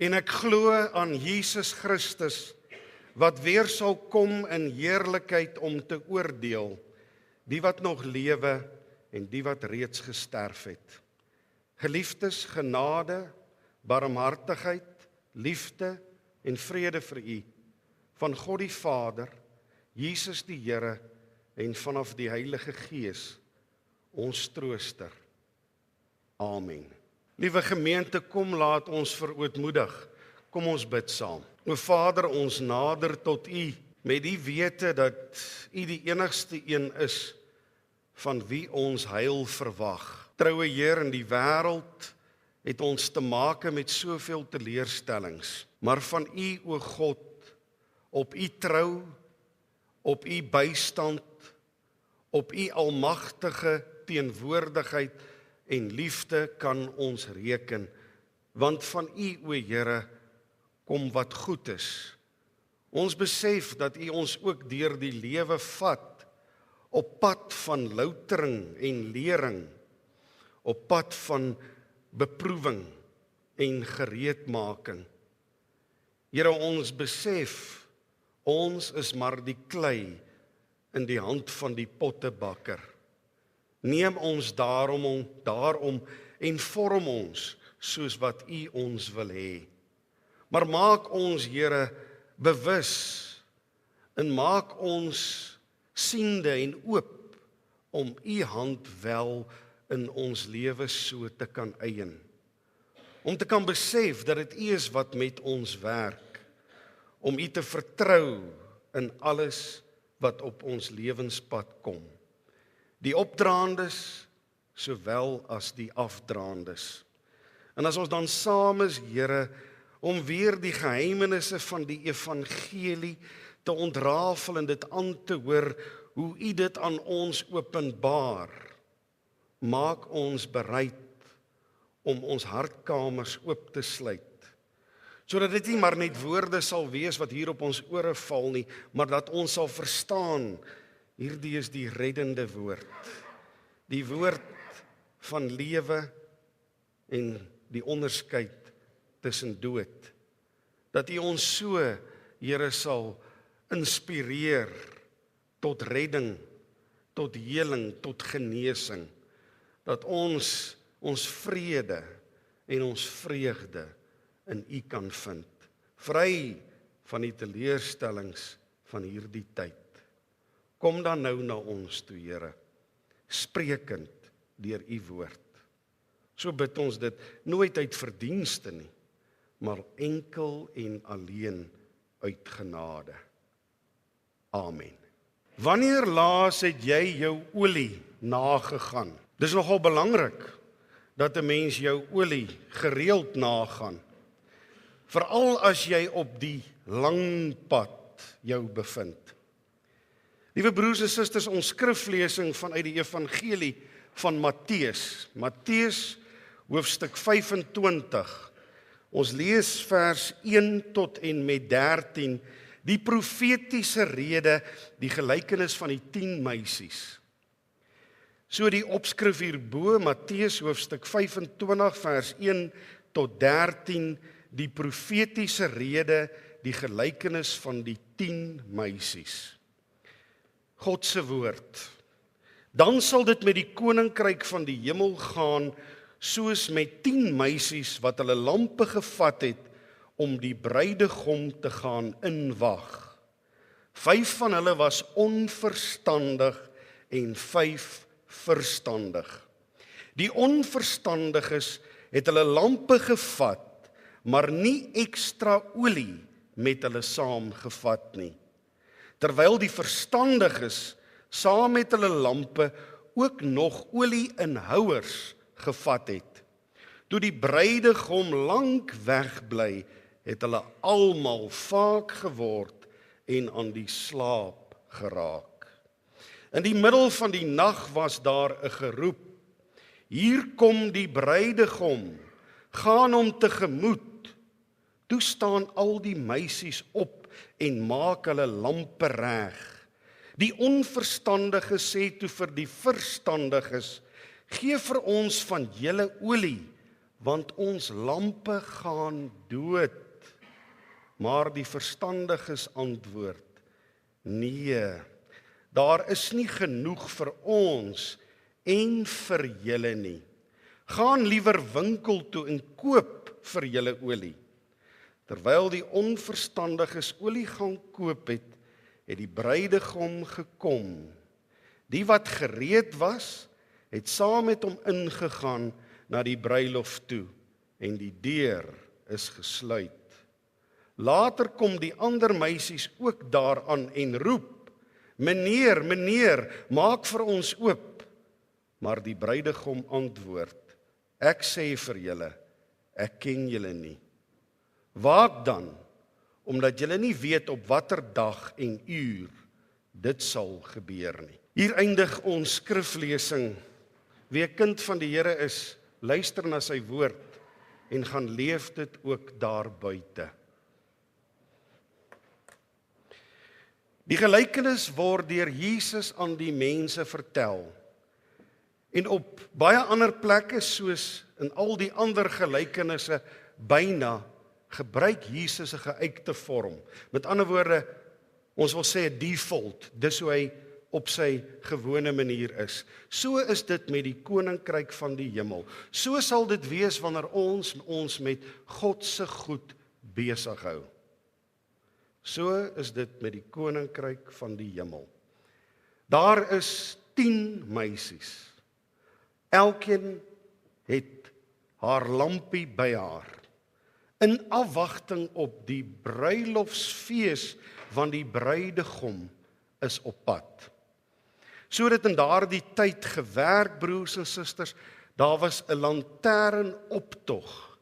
En ek glo aan Jesus Christus, wat weer sal kom in heerlikheid om te oordeel, die wat nog lewe en die wat reeds gesterf het. Geliefdes, genade, barmhartigheid, liefde en vrede vir u, van God die Vader, Jesus die Here en vanaf die Heilige Gees, ons trooster. Amen. Liewe gemeente, kom laat ons verootmoedig. Kom ons bid saam. O Vader, ons nader tot u, met die wete dat u die enigste een is, van wie ons heil verwag. Troue Heer, in die wêreld het ons te make met soveel teleurstellings, maar van u, o God, op u trou, op u bystand, op u almagtige teenwoordigheid en liefde kan ons reken, want van u, o Here, kom wat goed is. Ons besef dat u ons ook deur die lewe vat, op pad van loutering en lering, op pad van beproewing en gereedmaking. Here, ons besef, ons is maar die klei in die hand van die pottebakker. Neem ons daarom en vorm ons soos wat u ons wil hê. Maar maak ons, Here, bewus en maak ons siende en oop om u hand wel in ons lewe so te kan eien. Om te kan besef dat dit u is wat met ons werk. Om u te vertrou in alles wat op ons lewenspad kom. Die opdraandes, sowel as die afdraandes. En as ons dan saam is, Here, om weer die geheimenisse van die evangelie te ontrafel en dit aan te hoor, hoe u dit aan ons openbaar, maak ons bereid om ons hartkamers oop te sluit, sodat dit nie maar net woorde sal wees wat hier op ons ore val nie, maar dat ons sal verstaan, hierdie is die reddende woord, die woord van lewe en die onderskeid tussen dood, dat u ons so, Here, sal inspireer tot redding, tot heling, tot genesing, dat ons vrede en ons vreugde in u kan vind, vry van die teleurstellings van hierdie tyd. Kom dan nou na ons toe, Here, sprekend deur u woord. So bid ons dit nooit uit verdienste nie, maar enkel en alleen uit genade. Amen. Wanneer laas het jy jou olie nagegaan? Dis nogal belangrik dat 'n mens jou olie gereeld nagaan. Veral as jy op die lang pad jou bevind. Liewe broers en susters, ons skriflesing vanuit die evangelie van Matteus. Matteus hoofstuk 25. Ons lees vers 1 tot en met 13, die profetiese rede, die gelykenis van die 10 meisies. So die opskrif hierbo, Matteus hoofstuk 25 vers 1 tot 13, die profetiese rede, die gelykenis van die 10 meisies. God se woord. Dan sal dit met die koninkryk van die hemel gaan, soos met 10 meisies wat hulle lampe gevat het, om die bruidegom te gaan inwag. 5 van hulle was onverstandig en 5 verstandig. Die onverstandiges het hulle lampe gevat, maar nie ekstra olie met hulle saamgevat nie. Terwyl die verstandiges saam met hulle lampe ook nog olie-inhouers gevat het. Toe die bruidegom lank wegbly, het hulle almal vaak geword en aan die slaap geraak. In die middel van die nag was daar 'n geroep: hier kom die bruidegom, gaan hom tegemoet. Toe staan al die meisies op en maak hulle lampe reg. Die onverstandiges sê toe vir die verstandiges: gee vir ons van julle olie, want ons lampe gaan dood. Maar die verstandiges antwoord, nee, daar is nie genoeg vir ons en vir julle nie. Gaan liewer winkel toe en koop vir julle olie. Terwyl die onverstandiges olie gaan koop het die bruidegom gekom. Die wat gereed was, het saam met hom ingegaan na die bruilof toe en die deur is gesluit. Later kom die ander meisies ook daaraan en roep, meneer, meneer, maak vir ons oop. Maar die bruidegom antwoord, ek sê vir julle, ek ken julle nie. Waak dan, omdat julle nie weet op watter dag en uur dit sal gebeur nie. Hier eindig ons skriflesing. Wie 'n kind van die Here is, luister na sy woord en gaan leef dit ook daar buite. Die gelykenis word deur Jesus aan die mense vertel. En op baie ander plekke, soos in al die ander gelykenisse, byna gebruik Jesus 'n geuite vorm. Met ander woorde, ons wil sê 'n default, dis hoe hy op sy gewone manier is. So is dit met die koninkryk van die hemel. So sal dit wees wanneer ons met God se goed besig hou. So is dit met die koninkryk van die hemel. Daar is 10 meisies. Elkeen het haar lampie by haar, in afwagting op die bruilofsfees, want die bruidegom is op pad. So het in daardie tyd gewerk, broers en susters, daar was 'n lanternoptog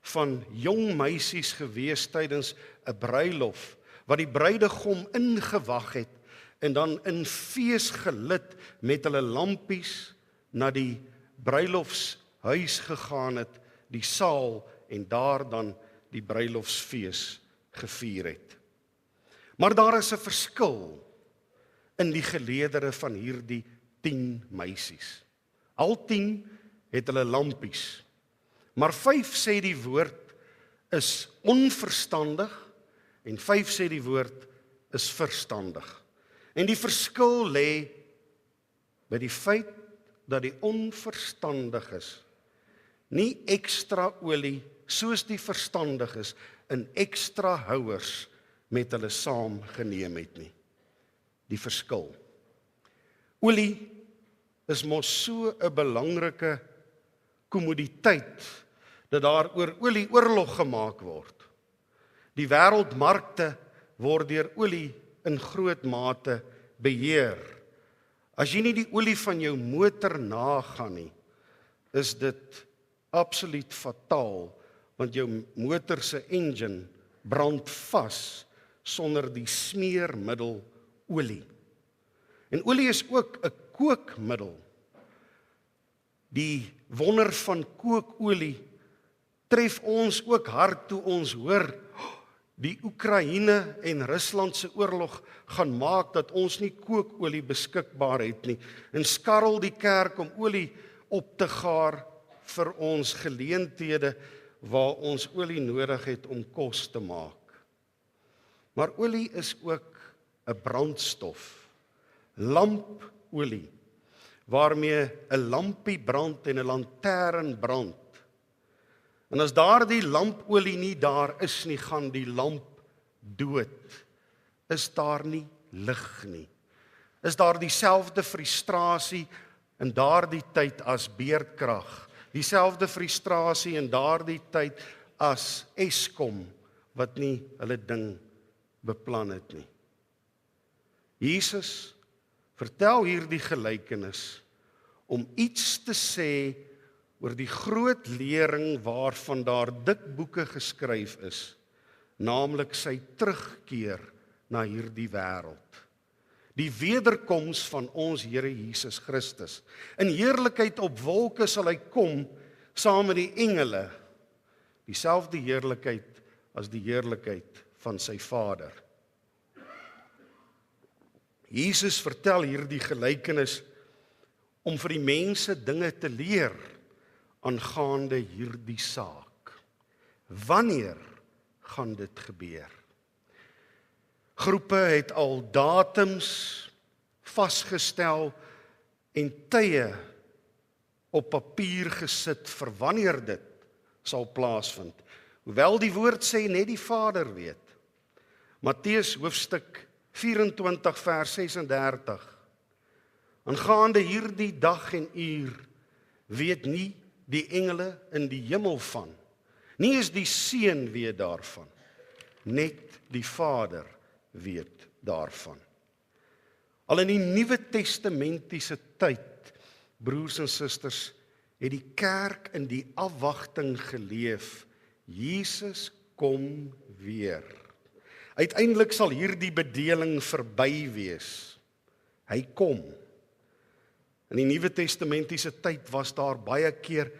van jong meisies gewees tydens 'n bruilof, wat die bruidegom ingewag het, en dan in fees gelid met hulle lampies na die bruilofshuis gegaan het, die saal, en daar dan die bruilofsfees gevier het. Maar daar is 'n verskil in die geleedere van hierdie 10 meisies. Al 10 het hulle lampies, maar 5 sê die woord is onverstandig, en 5 sê die woord is verstandig. En die verskil lê by die feit dat die onverstandiges nie ekstra olie soos die verstandiges in ekstra houers met hulle saam geneem het nie. Die verskil. Olie is mos so 'n belangrike kommoditeit dat daar oor olie oorlog gemaak word. Die wêreldmarkte word deur olie in groot mate beheer. As jy nie die olie van jou motor nagaan nie, is dit absoluut fataal, want jou motor se engine brand vas sonder die smeermiddel olie. En olie is ook 'n kookmiddel. Die wonder van kookolie tref ons ook hard toe ons hoor die Oekraïne en Rusland se oorlog gaan maak dat ons nie kookolie beskikbaar het nie, en skarrel die kerk om olie op te gaar vir ons geleenthede waar ons olie nodig het om kos te maak. Maar olie is ook 'n brandstof, lampolie, waarmee 'n lampie brand en 'n lantern brand. En as daardie lampolie nie daar is nie, gaan die lamp dood. Is daar nie lig nie. Is daar dieselfde frustrasie in daardie tyd as beerdkrag, dieselfde frustrasie in daardie tyd as Eskom, wat nie hulle ding beplan het nie. Jesus vertel hierdie gelykenis om iets te sê oor die groot lering waarvan daar dik boeke geskryf is, naamlik sy terugkeer na hierdie wêreld. Die wederkoms van ons Here Jesus Christus. In heerlikheid op wolke sal hy kom saam met die engele, dieselfde heerlikheid as die heerlikheid van sy Vader. Jesus vertel hierdie gelykenis om vir die mense dinge te leer, aangaande hierdie saak? Wanneer gaan dit gebeur? Groepe het al datums vasgestel en tye op papier gesit vir wanneer dit sal plaasvind. Hoewel die woord sê net die Vader weet. Matteus hoofstuk 24 vers 36. Aangaande hierdie dag en uur weet nie die engele in die hemel van. Nie is die Seun weet daarvan. Net die Vader weet daarvan. Al in die Nuwe Testamentiese tyd, broers en susters, het die kerk in die afwagting geleef. Jesus kom weer. Uiteindelik sal hierdie bedeling verby wees. Hy kom. In die Nuwe Testamentiese tyd was daar baie keer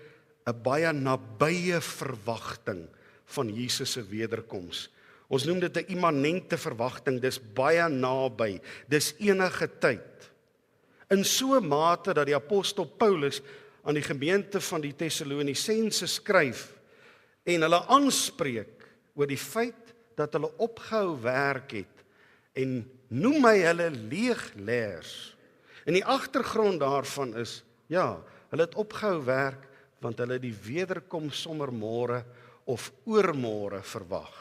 'n baie nabye verwagting van Jesus se wederkoms. Ons noem dit 'n immanente verwagting, dis baie naby, dis enige tyd. In so 'n mate dat die apostel Paulus aan die gemeente van die Tessalonisense skryf en hulle aanspreek oor die feit dat hulle opgehou werk het en noem hy hulle leegleers. En die agtergrond daarvan is, ja, hulle het opgehou werk want hulle die wederkoms sommer môre of oormôre verwag.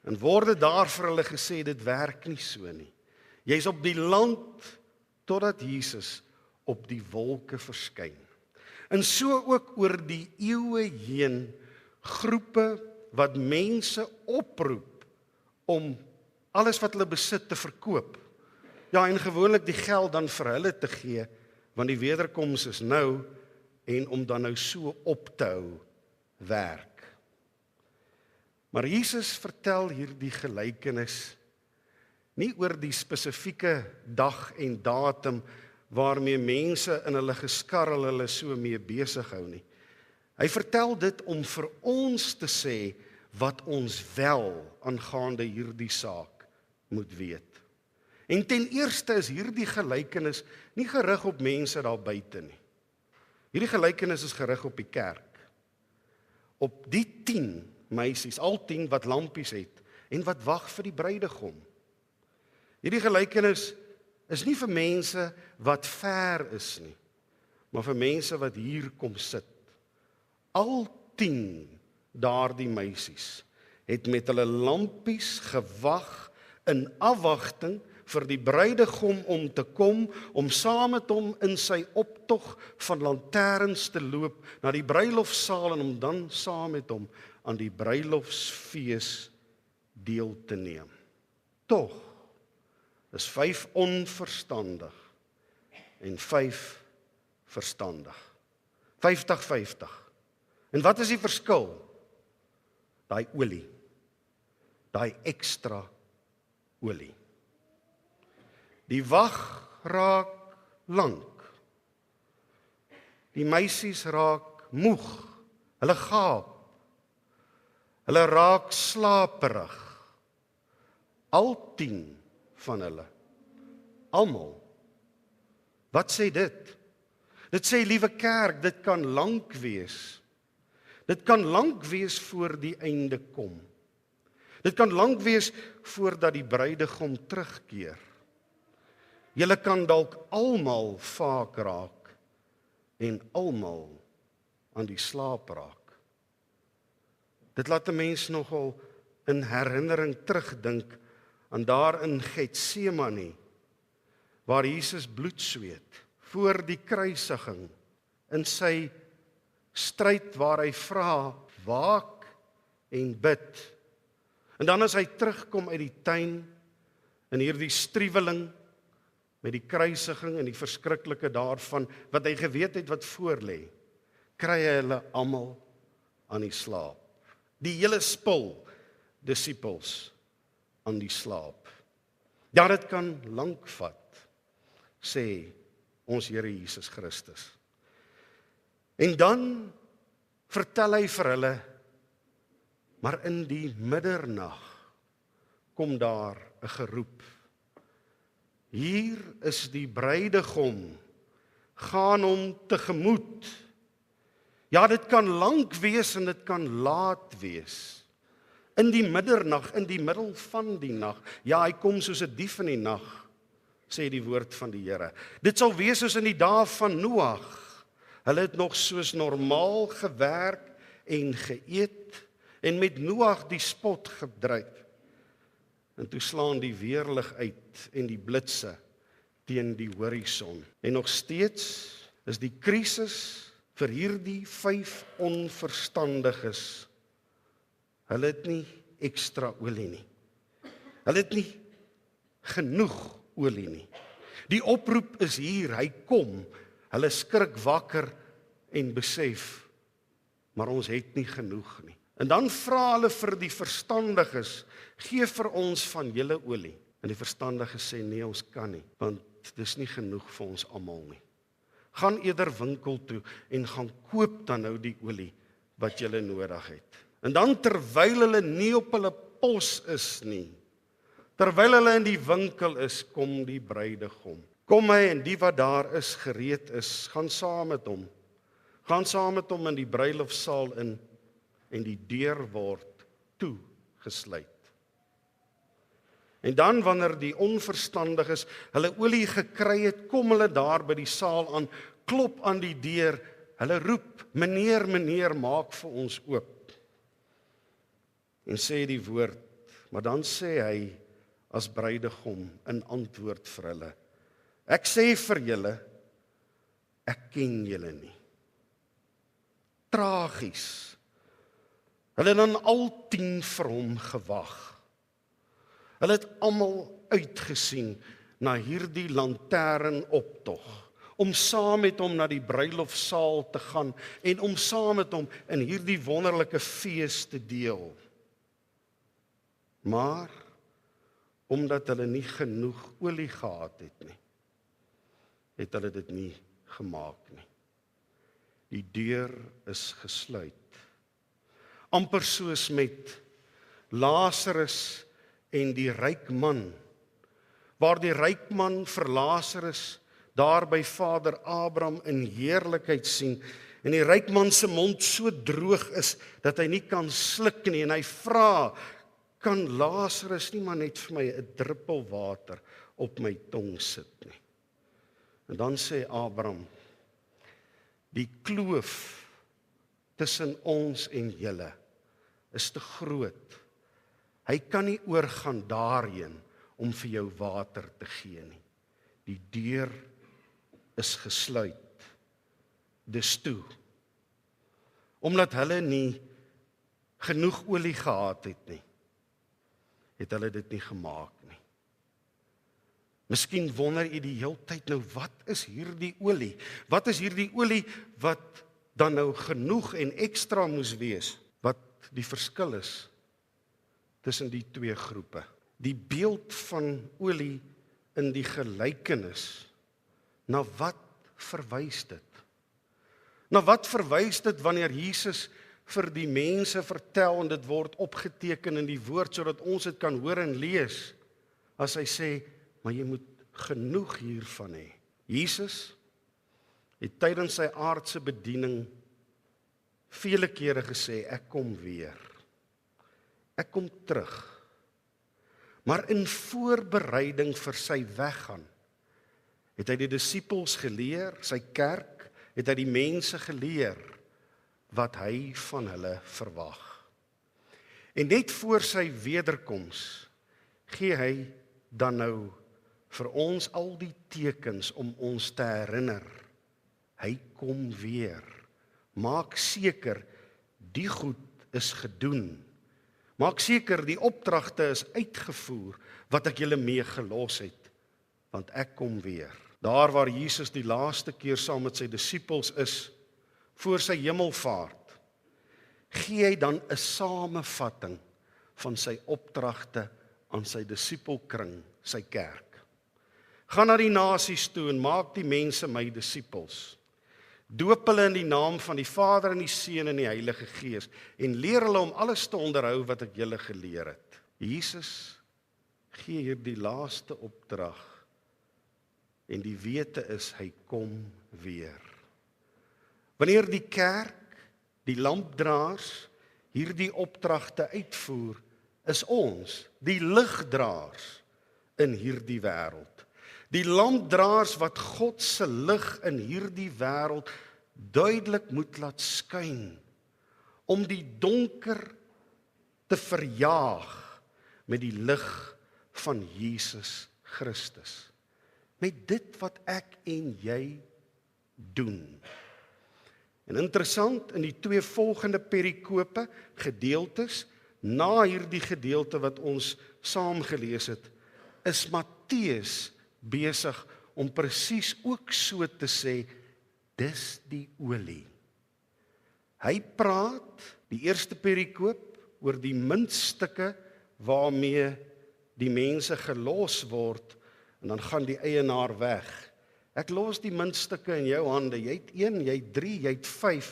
En word daar vir hulle gesê, dit werk nie so nie. Jy's op die land totdat Jesus op die wolke verskyn. En so ook oor die eeue heen groepe wat mense oproep om alles wat hulle besit te verkoop. Ja, en gewoonlik die geld dan vir hulle te gee, want die wederkoms is nou, en om dan nou so op te hou werk. Maar Jesus vertel hierdie gelykenis nie oor die spesifieke dag en datum waarmee mense in hulle geskarrel hulle so mee besig hou nie. Hy vertel dit om vir ons te sê wat ons wel aangaande hierdie saak moet weet. En ten eerste is hierdie gelykenis nie gerig op mense daar buite nie. Hierdie gelykenis is gerig op die kerk. Op die 10 meisies, al 10 wat lampies het en wat wag vir die bruidegom. Hierdie gelykenis is nie vir mense wat ver is nie, maar vir mense wat hier kom sit. Al 10 daardie meisies het met hulle lampies gewag in afwagting vir die bruidegom om te kom, om saam met hom in sy optog van lanterns te loop na die bruilofsaal en om dan saam met hom aan die bruilofsfees deel te neem. Tog is 5 onverstandig en 5 verstandig. 50-50. En wat is die verskil? Daai olie. Daai ekstra olie. Die wag raak lank. Die meisies raak moeg. Hulle gaap. Hulle raak slaperig. Al 10 van hulle. Almal. Wat sê dit? Dit sê, liewe kerk, dit kan lank wees. Dit kan lank wees voor die einde kom. Dit kan lank wees voordat die bruidegom terugkeer. Julle kan dalk almal vaak raak en almal aan die slaap raak. Dit laat 'n mens nogal in herinnering terugdink aan daar in Getsemane, waar Jesus bloed sweet voor die kruisiging, in sy stryd waar hy vra, waak en bid. En dan as hy terugkom uit die tuin, in hierdie struweling, met die kruisiging en die verskriklike daarvan, wat hy geweet het wat voor lê, kry hy hulle almal aan die slaap. Die hele spul disippels aan die slaap. Ja, dit kan lank vat, sê ons Here Jesus Christus. En dan vertel hy vir hulle, maar in die middernag kom daar 'n geroep. Hier is die bruidegom, gaan hom tegemoet. Ja, dit kan lank wees en dit kan laat wees. In die middernag, in die middel van die nag. Ja, hy kom soos 'n dief in die nag, sê die woord van die Here. Dit sal wees soos in die dae van Noag. Hulle het nog soos normaal gewerk en geëet en met Noag die spot gedryf. En toe slaan die weerlig uit en die blitse teen die horison. En nog steeds is die krisis vir hierdie 5 onverstandiges. Hulle het nie ekstra olie nie. Hulle het nie genoeg olie nie. Die oproep is hier, hy kom. Hulle skrik wakker en besef, maar ons het nie genoeg nie. En dan vra hulle vir die verstandiges, gee vir ons van julle olie. En die verstandiges sê, nee, ons kan nie, want dis nie genoeg vir ons almal nie. Gaan eerder winkel toe en gaan koop dan nou die olie wat julle nodig het. En dan terwyl hulle nie op hulle pos is nie, terwyl hulle in die winkel is, kom die bruidegom. Kom hy en die wat daar is, gereed is, gaan saam met hom. Gaan saam met hom in die bruilofsaal in en die deur word toegesluit. En dan wanneer die onverstandiges hulle olie gekry het, kom hulle daar by die saal aan, klop aan die deur, hulle roep, meneer, meneer, maak vir ons oop. En sê die woord, maar dan sê hy as bruidegom in antwoord vir hulle, ek sê vir julle, ek ken julle nie. Tragies. Hulle het dan al 10 vir hom gewag. Hulle het almal uitgesien na hierdie lanternoptog, om saam met hom na die bruilofsaal te gaan en om saam met hom in hierdie wonderlike fees te deel. Maar omdat hulle nie genoeg olie gehad het nie, het hulle dit nie gemaak nie. Die deur is gesluit. Amper soos met Lazarus en die ryk man, waar die ryk man vir Lazarus daar by Vader Abraham in heerlikheid sien, en die ryk man se mond so droog is, dat hy nie kan sluk nie, en hy vra, kan Lazarus nie maar net vir my 'n druppel water op my tong sit nie. En dan sê Abraham, die kloof tussen ons en julle is te groot. Hy kan nie oorgaan daarheen om vir jou water te gee nie. Die deur is gesluit. Dis toe. Omdat hulle nie genoeg olie gehad het nie, het hulle dit nie gemaak nie. Miskien wonder jy die hele tyd nou, wat is hierdie olie? Wat is hierdie olie wat dan nou genoeg en ekstra moes wees? Wat die verskil is tussen die 2 groepe. Die beeld van olie in die gelykenis, na wat verwys dit? Na wat verwys dit wanneer Jesus vir die mense vertel en dit word opgeteken in die woord sodat ons dit kan hoor en lees, as hy sê, maar jy moet genoeg hiervan hê. Jesus het tydens sy aardse bediening vele kere gesê, ek kom weer. Ek kom terug. Maar in voorbereiding vir sy weggaan, het hy die disippels geleer, sy kerk, het hy die mense geleer, wat hy van hulle verwag. En net voor sy wederkoms, gee hy dan nou vir ons al die tekens om ons te herinner, hy kom weer. Maak seker, die goed is gedoen. Maak seker, die opdragte is uitgevoer, wat ek julle mee gelos het, want ek kom weer. Daar waar Jesus die laaste keer saam met sy disippels is, voor sy hemelvaart, gee hy dan 'n samevatting van sy opdragte aan sy disipelkring, sy kerk. Gaan na die nasies toe en maak die mense my disippels. Doop hulle in die naam van die Vader en die Seun en die Heilige Gees en leer hulle om alles te onderhou wat ek julle geleer het. Jesus gee hier die laaste opdrag en die wete is, hy kom weer. Wanneer die kerk die lampdraers, hierdie opdragte uitvoer, is ons, die ligdraers in hierdie wêreld. Die lampdraers wat God se lig in hierdie wêreld duidelik moet laat skyn, om die donker te verjaag met die lig van Jesus Christus. Met dit wat ek en jy doen. En interessant, in die 2 volgende perikope, gedeeltes, na hierdie gedeelte wat ons saam gelees het, is Matteus besig om presies ook so te sê, dis die olie. Hy praat, die eerste perikoop, oor die muntstukke waarmee die mense gelos word, en dan gaan die eienaar weg. Ek los die muntstukke in jou hande, jy het 1, jy het 3, jy het 5,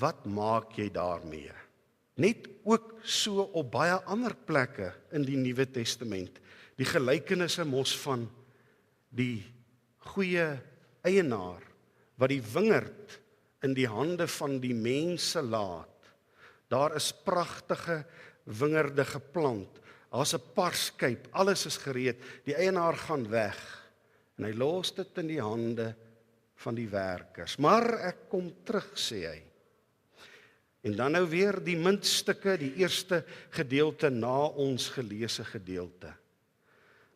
wat maak jy daarmee? Net ook so op baie ander plekke in die Nuwe Testament, die gelykenisse mos van die goeie eienaar, wat die wingerd in die hande van die mense laat. Daar is pragtige wingerde geplant, daar's 'n parskyp, alles is gereed, die eienaar gaan weg, en hy los dit in die hande van die werkers. Maar ek kom terug, sê hy. En dan nou weer die muntstukke, die eerste gedeelte na ons geleese gedeelte.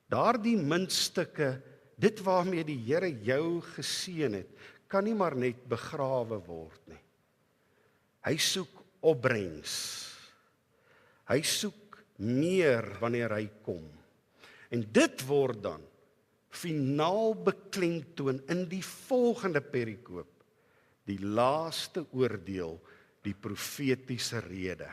Daardie muntstukke, dit waarmee die Here jou geseën het, kan nie maar net begrawe word nie. Hy soek opbrengs. Hy soek meer wanneer hy kom. En dit word dan finaal beklemtoon in die volgende perikoop, die laaste oordeel, die profetiese rede.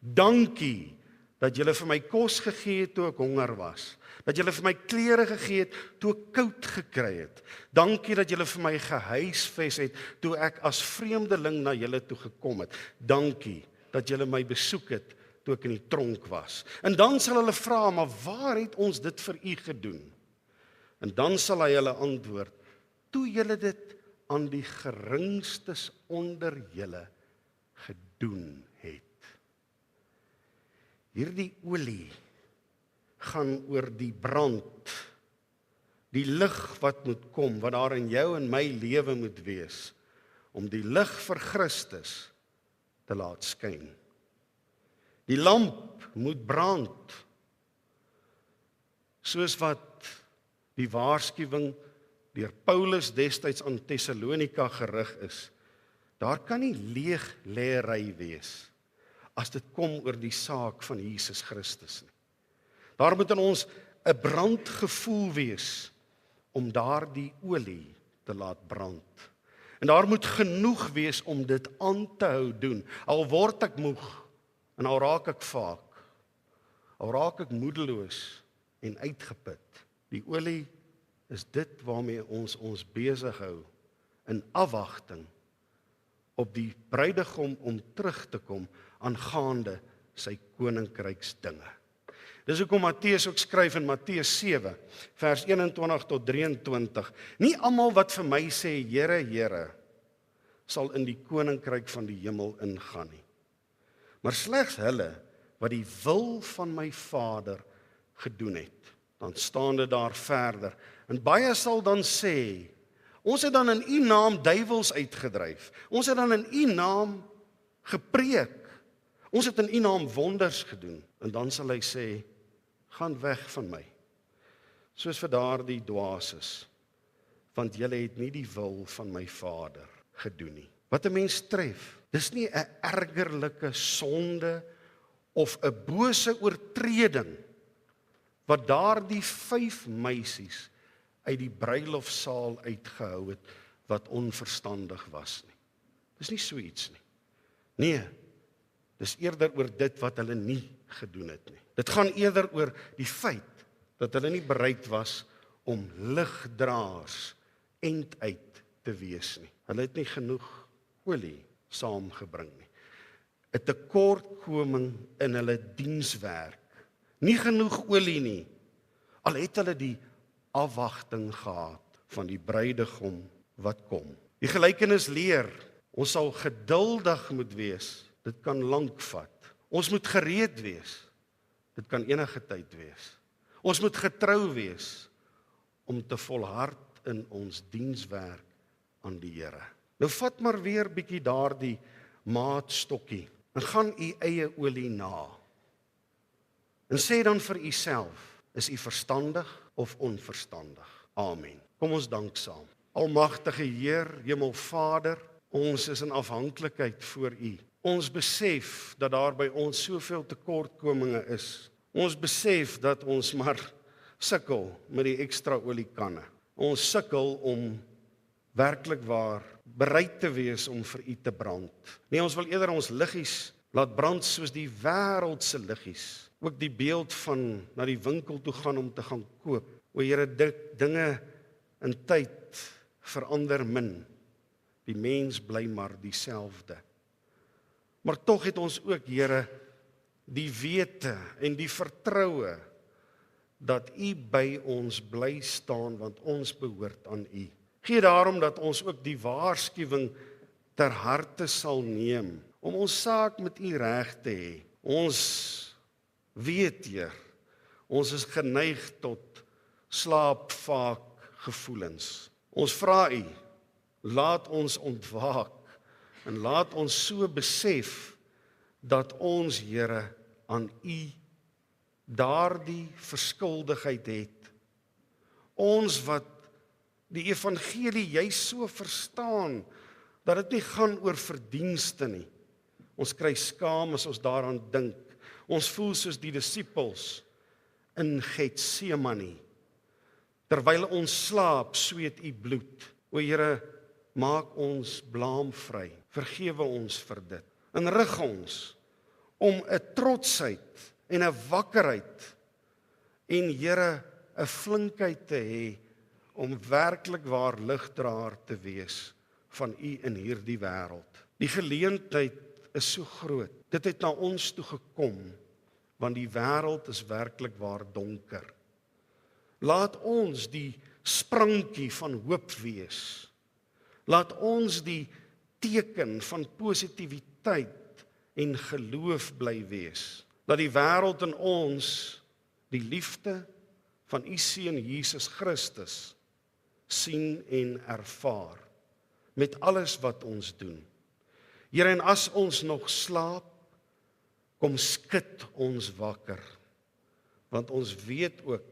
Dankie dat julle vir my kos gegee het toe ek honger was, dat julle vir my klere gegee het toe ek koud gekry het. Dankie dat julle vir my gehuisves het toe ek as vreemdeling na julle toe gekom het. Dankie dat julle my besoek het toe ek in die tronk was. En dan sal hulle vra, maar waar het ons dit vir u gedoen? En dan sal hy hulle antwoord, toe julle dit aan die geringstes onder julle gedoen het. Hierdie olie gaan oor die brand, die lig wat moet kom, wat daar in jou en my lewe moet wees, om die lig vir Christus te laat skyn. Die lamp moet brand, soos wat die waarskuwing deur Paulus destyds aan Tessalonika gerig is. Daar kan nie leegleery wees as dit kom oor die saak van Jesus Christus nie. Daar moet in ons 'n brandgevoel wees om daardie olie te laat brand. En daar moet genoeg wees om dit aan te hou doen. Al word ek moeg en al raak ek vaak, al raak ek moedeloos en uitgeput. Die olie is dit waarmee ons besig hou in afwagting op die bruidegom om terug te kom aangaande sy koninkryksdinge. Dis hoekom Matteus ook skryf in Matteus 7, vers 21 tot 23. Nie almal wat vir my sê, Here, Here, sal in die koninkryk van die hemel ingaan nie. Maar slegs hulle wat die wil van my Vader gedoen het. Dan staan dit daar verder. En baie sal dan sê, ons het dan in u naam duiwels uitgedryf. Ons het dan in u naam gepreek. Ons het in u naam wonders gedoen. En dan sal hy sê, gaan weg van my. Soos vir daardie dwaases, want julle het nie die wil van my Vader gedoen nie. Wat 'n mens tref, dis nie 'n ergerlike sonde of 'n bose oortreding wat daardie 5 meisies uit die bruilofsaal uitgehou het wat onverstandig was nie. Dis nie so iets nie. Nee, dis eerder oor dit wat hulle nie gedoen het nie. Dit gaan eerder oor die feit dat hulle nie bereid was om ligdraers end-uit te wees nie. Hulle het nie genoeg olie saamgebring nie. 'n Tekortkoming in hulle dienswerk. Nie genoeg olie nie. Al het hulle die afwagting gehad van die bruidegom wat kom. Die gelykenis leer Ons sal geduldig moet wees. Dit kan lank vat. Ons moet gereed wees. Dit kan enige tyd wees. Ons moet getrou wees om te volhard in ons dienswerk aan die Here. Nou vat maar weer bietjie daardie maatstokkie en gaan u eie olie na. En sê dan vir u self, is u verstandig of onverstandig? Amen. Kom ons dank saam. Almagtige Heer, Hemelvader, ons is in afhanklikheid voor u. Ons besef dat daar by ons soveel tekortkominge is. Ons besef dat ons maar sukkel met die ekstra oliekanne. Ons sukkel om werklik waar bereid te wees om vir u te brand. Nee, ons wil eerder ons liggies laat brand soos die wêreld se liggies. Ook die beeld van na die winkel toe gaan om te gaan koop. O Here, dinge in tyd verander min. Die mens bly maar dieselfde. Maar tog het ons ook, Here, die wete en die vertroue dat u by ons bly staan, want ons behoort aan u. Gee daarom dat ons ook die waarskuwing ter harte sal neem, om ons saak met u reg te hê. Ons weet, Heer, ons is geneig tot slaapvaak gevoelens. Ons vra u, laat ons ontwaak en laat ons so besef dat ons, Here, aan u daardie verskuldigheid het. Ons wat die evangelie juis so verstaan, dat dit nie gaan oor verdienste nie. Ons kry skaam as ons daaraan dink. Ons voel soos die disippels in Getsemane. Terwyl ons slaap, sweet u bloed. O Here, maak ons blaamvry. Vergewe ons vir dit. En rig ons om 'n trotsheid en 'n wakkerheid en Here 'n flinkheid te hê om werklik waar ligdraer te wees van u in hierdie wêreld. Die geleentheid is so groot. Dit het na ons toe gekom, want die wêreld is werklik waar donker. Laat ons die sprankie van hoop wees. Laat ons die teken van positiwiteit en geloof bly wees. Dat die wêreld in ons die liefde van u seun Jesus Christus sien en ervaar met alles wat ons doen. Here, en as ons nog slaap, kom skud ons wakker, want ons weet ook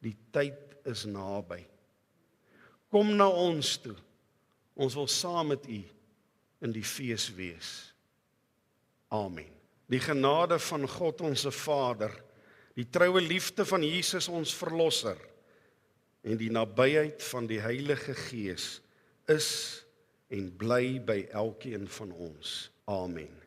die tyd is naby. Kom na ons toe. Ons wil saam met u in die fees wees. Amen. Die genade van God ons Vader, die troue liefde van Jesus ons Verlosser en die nabyheid van die Heilige Gees is en bly by elkeen van ons. Amen.